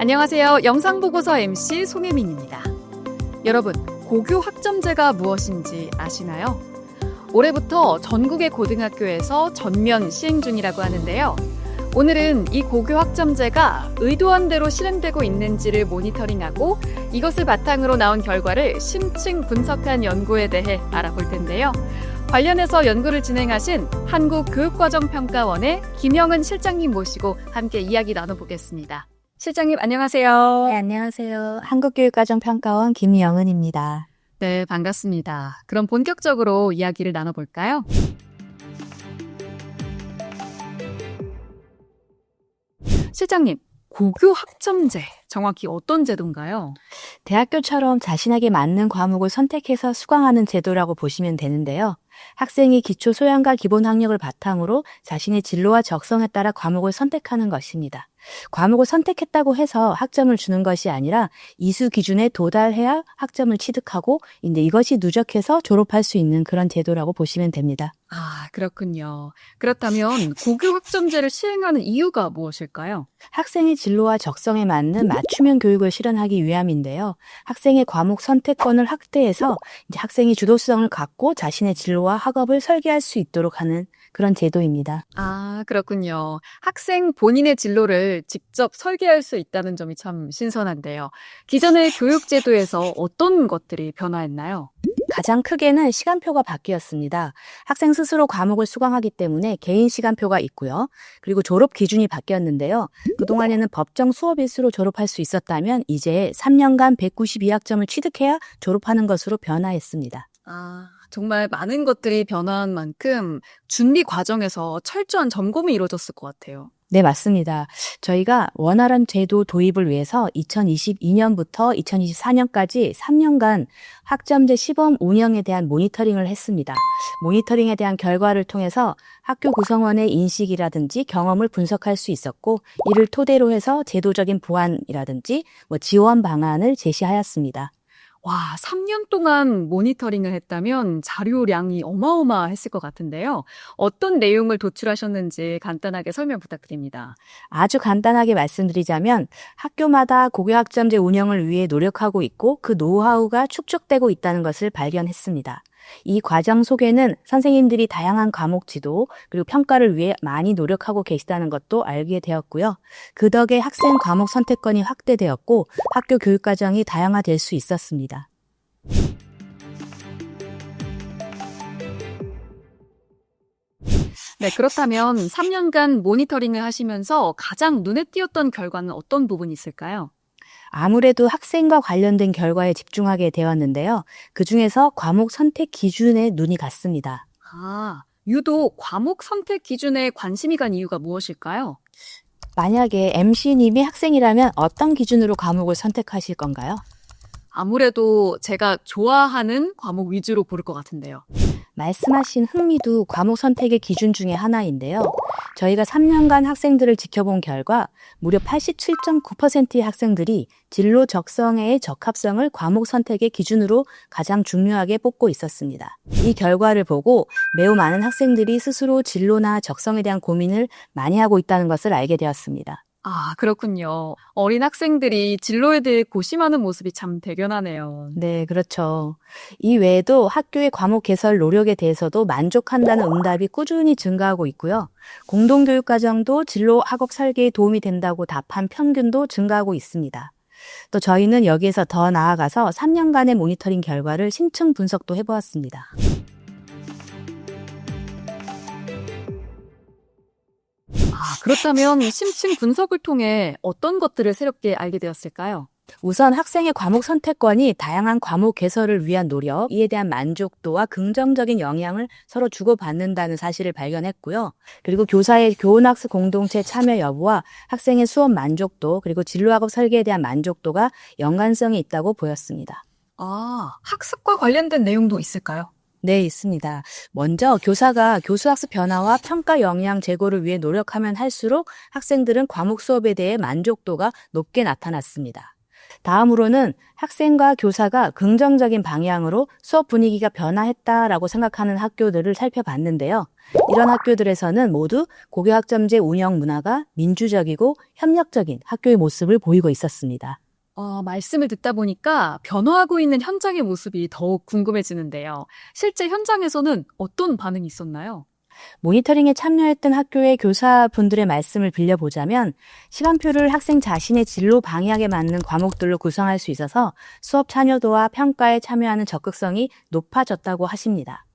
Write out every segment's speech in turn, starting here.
안녕하세요. 영상보고서 MC 손혜민입니다. 여러분, 고교 학점제가 무엇인지 아시나요? 올해부터 전국의 고등학교에서 전면 시행 중이라고 하는데요. 오늘은 이 고교 학점제가 의도한 대로 실행되고 있는지를 모니터링하고 이것을 바탕으로 나온 결과를 심층 분석한 연구에 대해 알아볼 텐데요. 관련해서 연구를 진행하신 한국교육과정평가원의 김영은 실장님 모시고 함께 이야기 나눠보겠습니다. 실장님 안녕하세요. 네, 안녕하세요. 한국교육과정평가원 김영은입니다. 네, 반갑습니다. 그럼 본격적으로 이야기를 나눠볼까요? 실장님, 고교 학점제, 정확히 어떤 제도인가요? 대학교처럼 자신에게 맞는 과목을 선택해서 수강하는 제도라고 보시면 되는데요. 학생이 기초 소양과 기본 학력을 바탕으로 자신의 진로와 적성에 따라 과목을 선택하는 것입니다. 과목을 선택했다고 해서 학점을 주는 것이 아니라 이수 기준에 도달해야 학점을 취득하고 이제 이것이 누적해서 졸업할 수 있는 그런 제도라고 보시면 됩니다. 아, 그렇군요. 그렇다면 고교 학점제를 시행하는 이유가 무엇일까요? 학생의 진로와 적성에 맞는 맞춤형 교육을 실현하기 위함인데요. 학생의 과목 선택권을 확대해서 이제 학생이 주도성을 갖고 자신의 진로와 학업을 설계할 수 있도록 하는 그런 제도입니다. 아, 그렇군요. 학생 본인의 진로를 직접 설계할 수 있다는 점이 참 신선한데요. 기존의 교육제도에서 어떤 것들이 변화했나요? 가장 크게는 시간표가 바뀌었습니다. 학생 스스로 과목을 수강하기 때문에 개인 시간표가 있고요. 그리고 졸업 기준이 바뀌었는데요. 그동안에는 법정 수업 일수로 졸업할 수 있었다면 이제 3년간 192학점을 취득해야 졸업하는 것으로 변화했습니다. 아, 정말 많은 것들이 변화한 만큼 준비 과정에서 철저한 점검이 이루어졌을 것 같아요. 네, 맞습니다. 저희가 원활한 제도 도입을 위해서 2022년부터 2024년까지 3년간 학점제 시범 운영에 대한 모니터링을 했습니다. 모니터링에 대한 결과를 통해서 학교 구성원의 인식이라든지 경험을 분석할 수 있었고, 이를 토대로 해서 제도적인 보완이라든지 지원 방안을 제시하였습니다. 와, 3년 동안 모니터링을 했다면 자료량이 어마어마했을 것 같은데요. 어떤 내용을 도출하셨는지 간단하게 설명 부탁드립니다. 아주 간단하게 말씀드리자면 학교마다 고교학점제 운영을 위해 노력하고 있고 그 노하우가 축적되고 있다는 것을 발견했습니다. 이 과정 속에는 선생님들이 다양한 과목 지도 그리고 평가를 위해 많이 노력하고 계시다는 것도 알게 되었고요. 그 덕에 학생 과목 선택권이 확대되었고 학교 교육과정이 다양화될 수 있었습니다. 네, 그렇다면 3년간 모니터링을 하시면서 가장 눈에 띄었던 결과는 어떤 부분이 있을까요? 아무래도 학생과 관련된 결과에 집중하게 되었는데요. 그중에서 과목 선택 기준에 눈이 갔습니다. 아, 유독 과목 선택 기준에 관심이 간 이유가 무엇일까요? 만약에 MC님이 학생이라면 어떤 기준으로 과목을 선택하실 건가요? 아무래도 제가 좋아하는 과목 위주로 고를 것 같은데요. 말씀하신 흥미도 과목 선택의 기준 중에 하나인데요. 저희가 3년간 학생들을 지켜본 결과 무려 87.9%의 학생들이 진로 적성에의 적합성을 과목 선택의 기준으로 가장 중요하게 뽑고 있었습니다. 이 결과를 보고 매우 많은 학생들이 스스로 진로나 적성에 대한 고민을 많이 하고 있다는 것을 알게 되었습니다. 아, 그렇군요. 어린 학생들이 진로에 대해 고심하는 모습이 참 대견하네요. 네, 그렇죠. 이 외에도 학교의 과목 개설 노력에 대해서도 만족한다는 응답이 꾸준히 증가하고 있고요. 공동교육과정도 진로 학업 설계에 도움이 된다고 답한 평균도 증가하고 있습니다. 또 저희는 여기에서 더 나아가서 3년간의 모니터링 결과를 심층 분석도 해보았습니다. 아, 그렇다면 심층 분석을 통해 어떤 것들을 새롭게 알게 되었을까요? 우선 학생의 과목 선택권이 다양한 과목 개설을 위한 노력, 이에 대한 만족도와 긍정적인 영향을 서로 주고받는다는 사실을 발견했고요. 그리고 교사의 교원학습 공동체 참여 여부와 학생의 수업 만족도, 그리고 진로학업 설계에 대한 만족도가 연관성이 있다고 보였습니다. 아, 학습과 관련된 내용도 있을까요? 네, 있습니다. 먼저 교사가 교수학습 변화와 평가 역량 제고를 위해 노력하면 할수록 학생들은 과목 수업에 대해 만족도가 높게 나타났습니다. 다음으로는 학생과 교사가 긍정적인 방향으로 수업 분위기가 변화했다라고 생각하는 학교들을 살펴봤는데요. 이런 학교들에서는 모두 고교학점제 운영 문화가 민주적이고 협력적인 학교의 모습을 보이고 있었습니다. 말씀을 듣다 보니까 변화하고 있는 현장의 모습이 더욱 궁금해지는데요. 실제 현장에서는 어떤 반응이 있었나요? 모니터링에 참여했던 학교의 교사분들의 말씀을 빌려보자면 시간표를 학생 자신의 진로 방향에 맞는 과목들로 구성할 수 있어서 수업 참여도와 평가에 참여하는 적극성이 높아졌다고 하십니다.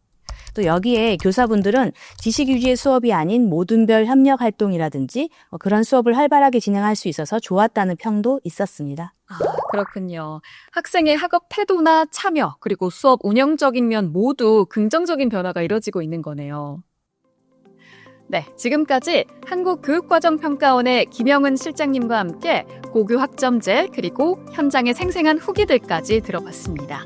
또 여기에 교사분들은 지식 위주의 수업이 아닌 모든별 협력 활동이라든지 그런 수업을 활발하게 진행할 수 있어서 좋았다는 평도 있었습니다. 그렇군요. 학생의 학업 태도나 참여, 그리고 수업 운영적인 면 모두 긍정적인 변화가 이뤄지고 있는 거네요. 네, 지금까지 한국교육과정평가원의 김영은 실장님과 함께 고교 학점제 그리고 현장의 생생한 후기들까지 들어봤습니다.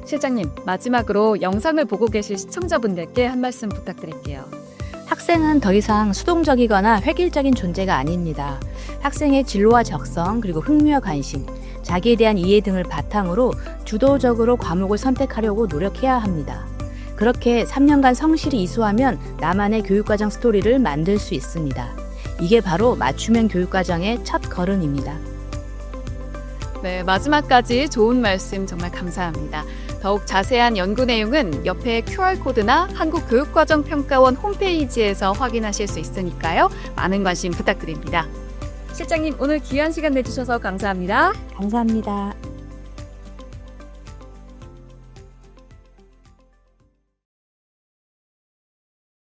실장님, 마지막으로 영상을 보고 계실 시청자분들께 한 말씀 부탁드릴게요. 학생은 더 이상 수동적이거나 획일적인 존재가 아닙니다. 학생의 진로와 적성, 그리고 흥미와 관심, 자기에 대한 이해 등을 바탕으로 주도적으로 과목을 선택하려고 노력해야 합니다. 그렇게 3년간 성실히 이수하면 나만의 교육과정 스토리를 만들 수 있습니다. 이게 바로 맞춤형 교육과정의 첫 걸음입니다. 네, 마지막까지 좋은 말씀 정말 감사합니다. 더욱 자세한 연구 내용은 옆에 QR코드나 한국교육과정평가원 홈페이지에서 확인하실 수 있으니까요. 많은 관심 부탁드립니다. 실장님, 오늘 귀한 시간 내주셔서 감사합니다. 감사합니다.